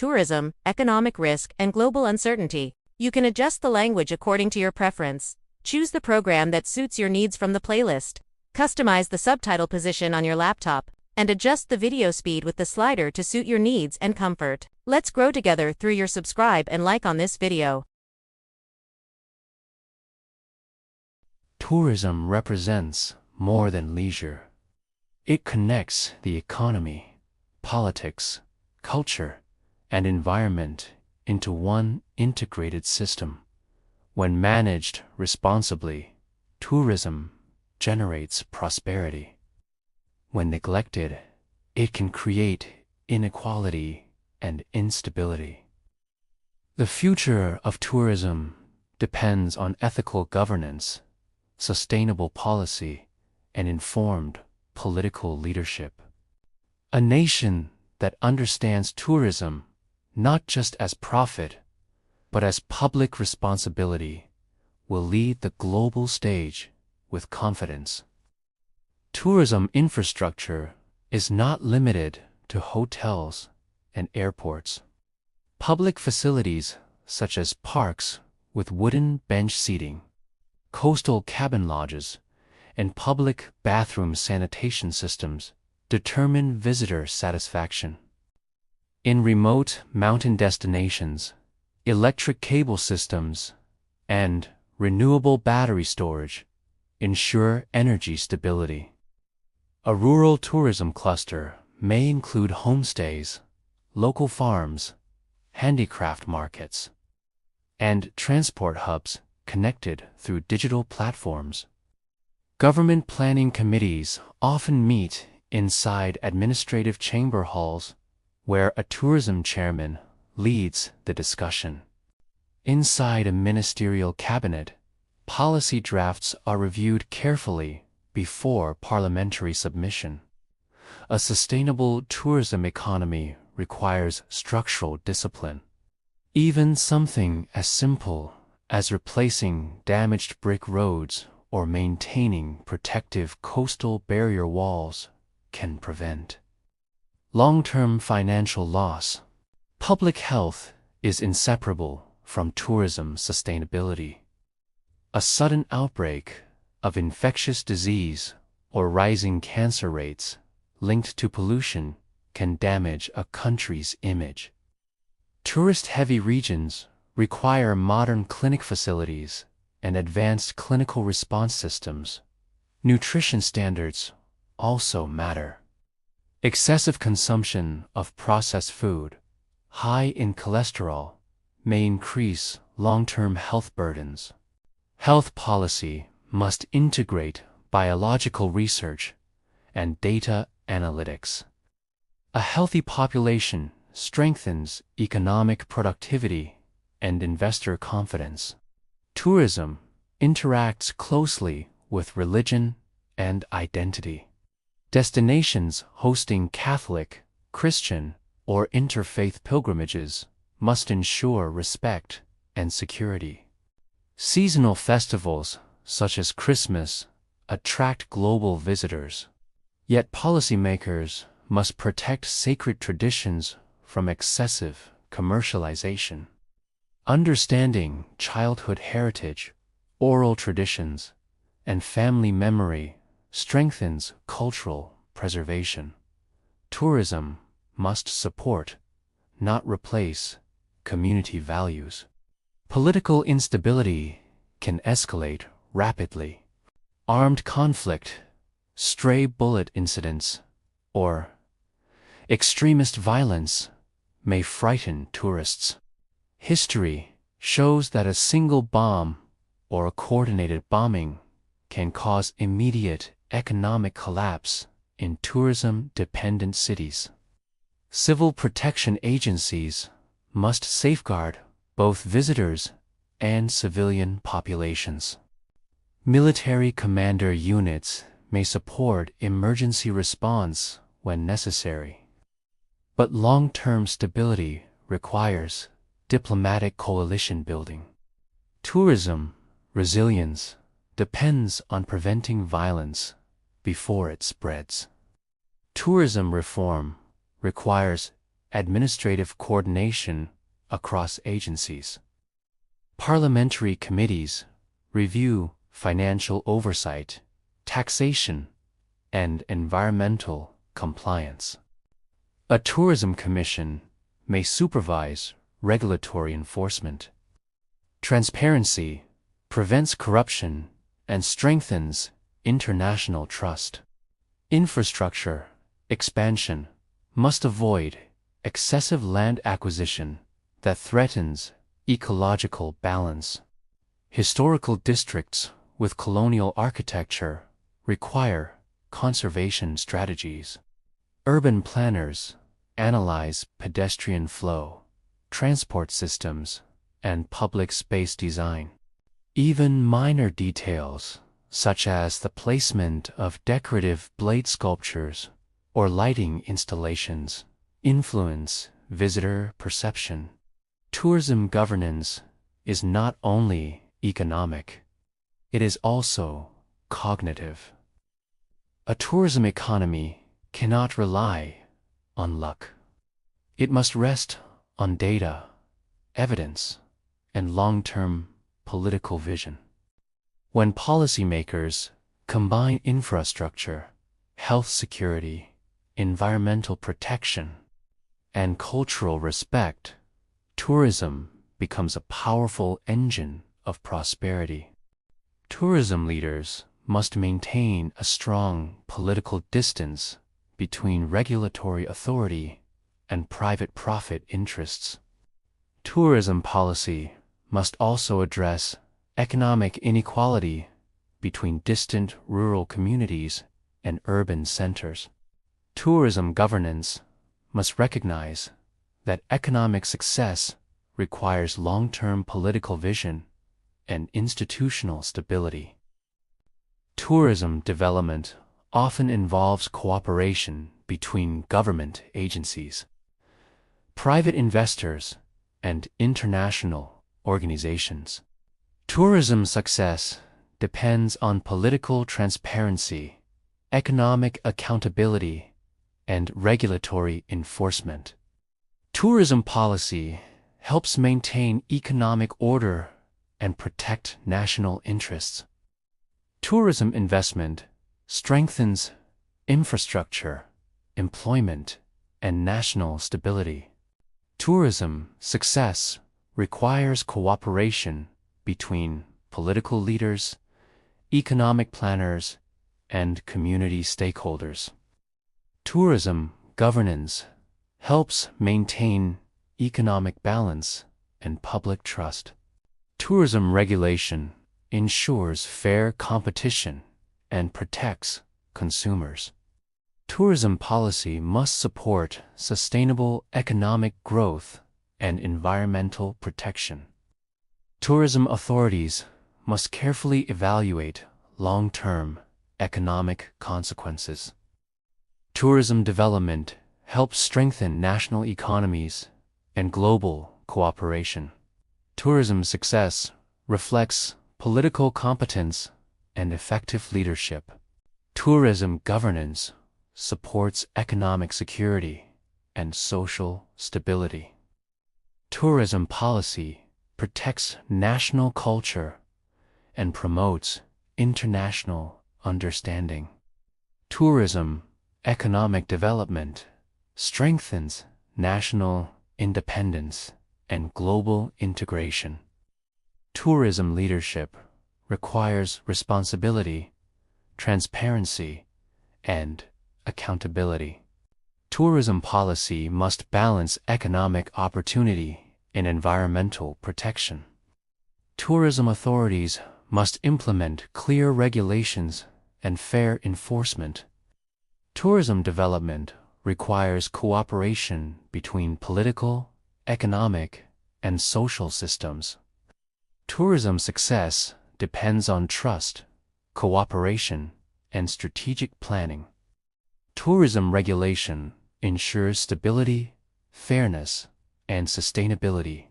tourism, economic risk, and global uncertainty. You can adjust the language according to your preference. Choose the program that suits your needs from the playlist. Customize the subtitle position on your laptop, and adjust the video speed with the slider to suit your needs and comfort. Let's grow together through your subscribe and like on this video. Tourism represents more than leisure. It connects the economy, politics, culture, and environment into one integrated system. When managed responsibly, tourism generates prosperity. When neglected, it can create inequality and instability. The future of tourism depends on ethical governance, sustainable policy, and informed political leadership. A nation that understands tourism not just as profit, but as public responsibility will lead the global stage with confidence. Tourism infrastructure is not limited to hotels and airports. Public facilities such as parks with wooden bench seating, coastal cabin lodges, and public bathroom sanitation systems determine visitor satisfaction. In remote mountain destinations, electric cable systems and renewable battery storage ensure energy stability. A rural tourism cluster may include homestays, local farms, handicraft markets, and transport hubs connected through digital platforms. Government planning committees often meet inside administrative chamber halls, where a tourism chairman leads the discussion. Inside a ministerial cabinet, policy drafts are reviewed carefully before parliamentary submission. A sustainable tourism economy requires structural discipline. Even something as simple as replacing damaged brick roads or maintaining protective coastal barrier walls can prevent long-term financial loss. Public health is inseparable from tourism sustainability. A sudden outbreak of infectious disease or rising cancer rates linked to pollution can damage a country's image. Tourist-heavy regions require modern clinic facilities and advanced clinical response systems. Nutrition standards also matter. Excessive consumption of processed food, high in cholesterol, may increase long-term health burdens. Health policy must integrate biological research and data analytics. A healthy population strengthens economic productivity and investor confidence. Tourism interacts closely with religion and identity. Destinations hosting Catholic, Christian, or interfaith pilgrimages must ensure respect and security. Seasonal festivals, such as Christmas, attract global visitors. Yet policymakers must protect sacred traditions from excessive commercialization. Understanding childhood heritage, oral traditions, and family memory strengthens cultural preservation. Tourism must support, not replace, community values. Political instability can escalate rapidly. Armed conflict, stray bullet incidents, or extremist violence may frighten tourists. History shows that a single bomb or a coordinated bombing can cause immediate economic collapse in tourism-dependent cities. Civil protection agencies must safeguard both visitors and civilian populations. Military commander units may support emergency response when necessary. But long-term stability requires diplomatic coalition building. Tourism resilience depends on preventing violence before it spreads. Tourism reform requires administrative coordination across agencies. Parliamentary committees review financial oversight, taxation, and environmental compliance. A tourism commission may supervise regulatory enforcement. Transparency prevents corruption and strengthens international trust. Infrastructure expansion must avoid excessive land acquisition that threatens ecological balance. Historical districts with colonial architecture require conservation strategies. Urban planners analyze pedestrian flow, transport systems, and public space design. Even minor details, such as the placement of decorative blade sculptures or lighting installations, influence visitor perception. Tourism governance is not only economic, it is also cognitive. A tourism economy cannot rely on luck. It must rest on data, evidence, and long-term political vision. When policymakers combine infrastructure, health security, environmental protection, and cultural respect, tourism becomes a powerful engine of prosperity. Tourism leaders must maintain a strong political distance between regulatory authority and private profit interests. Tourism policy must also address economic inequality between distant rural communities and urban centers. Tourism governance must recognize that economic success requires long-term political vision and institutional stability. Tourism development often involves cooperation between government agencies, private investors, and international organizations. Tourism success depends on political transparency, economic accountability, and regulatory enforcement. Tourism policy helps maintain economic order and protect national interests. Tourism investment strengthens infrastructure, employment, and national stability. Tourism success requires cooperation between political leaders, economic planners, and community stakeholders. Tourism governance helps maintain economic balance and public trust. Tourism regulation ensures fair competition and protects consumers. Tourism policy must support sustainable economic growth and environmental protection. Tourism authorities must carefully evaluate long-term economic consequences. Tourism development helps strengthen national economies and global cooperation. Tourism success reflects political competence and effective leadership. Tourism governance supports economic security and social stability. Tourism policy protects national culture and promotes international understanding. Tourism economic development strengthens national independence and global integration. Tourism leadership requires responsibility, transparency, and accountability. Tourism policy must balance economic opportunity and environmental protection. Tourism authorities must implement clear regulations and fair enforcement. Tourism development requires cooperation between political, economic, and social systems. Tourism success depends on trust, cooperation, and strategic planning. Tourism regulation ensures stability, fairness, and sustainability.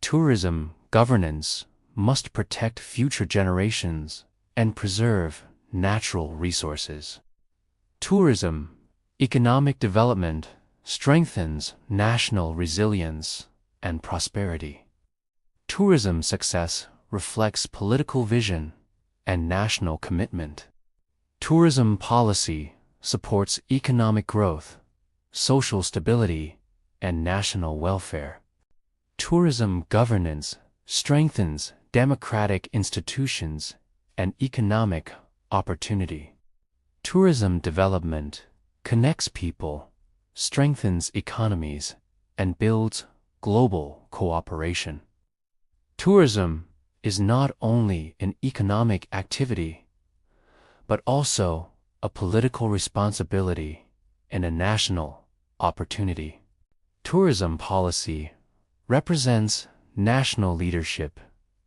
Tourism governance must protect future generations and preserve natural resources. Tourism economic development strengthens national resilience and prosperity. Tourism success reflects political vision and national commitment. Tourism policy supports economic growth, social stability, and national welfare. Tourism governance strengthens democratic institutions and economic opportunity. Tourism development connects people, strengthens economies, and builds global cooperation. Tourism is not only an economic activity, but also a political responsibility and a national opportunity. Tourism policy represents national leadership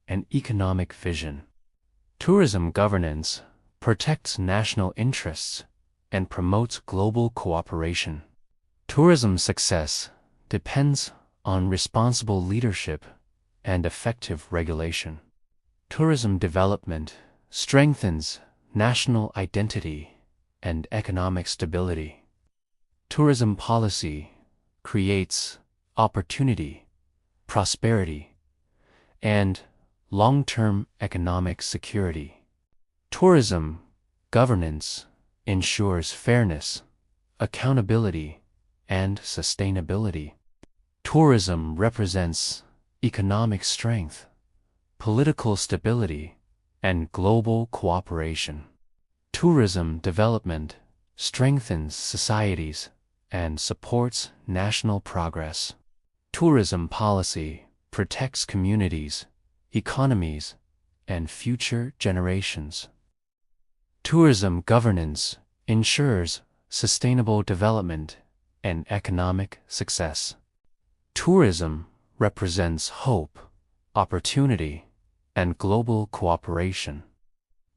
and economic vision. Tourism governance protects national interests and promotes global cooperation. Tourism success depends on responsible leadership and effective regulation. Tourism development strengthens national identity and economic stability. Tourism policy creates opportunity, prosperity, and long-term economic security. Tourism governance ensures fairness, accountability, and sustainability. Tourism represents economic strength, political stability, and global cooperation. Tourism development strengthens societies and supports national progress. Tourism policy protects communities, economies, and future generations. Tourism governance ensures sustainable development and economic success. Tourism represents hope, opportunity, and global cooperation.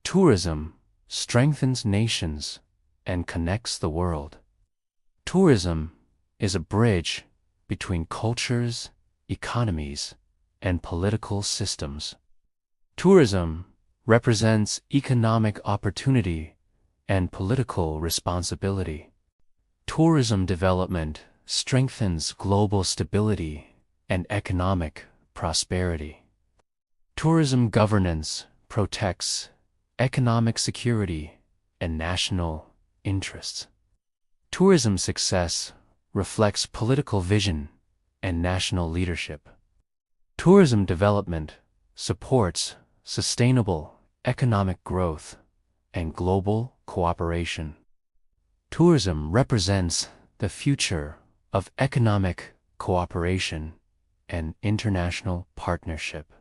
Tourism strengthens nations and connects the world. Tourism is a bridge between cultures, economies, and political systems. Tourism represents economic opportunity and political responsibility. Tourism development strengthens global stability and economic prosperity. Tourism governance protects economic security and national interests. Tourism success reflects political vision and national leadership. Tourism development supports sustainable economic growth and global cooperation. Tourism represents the future of economic cooperation and international partnership.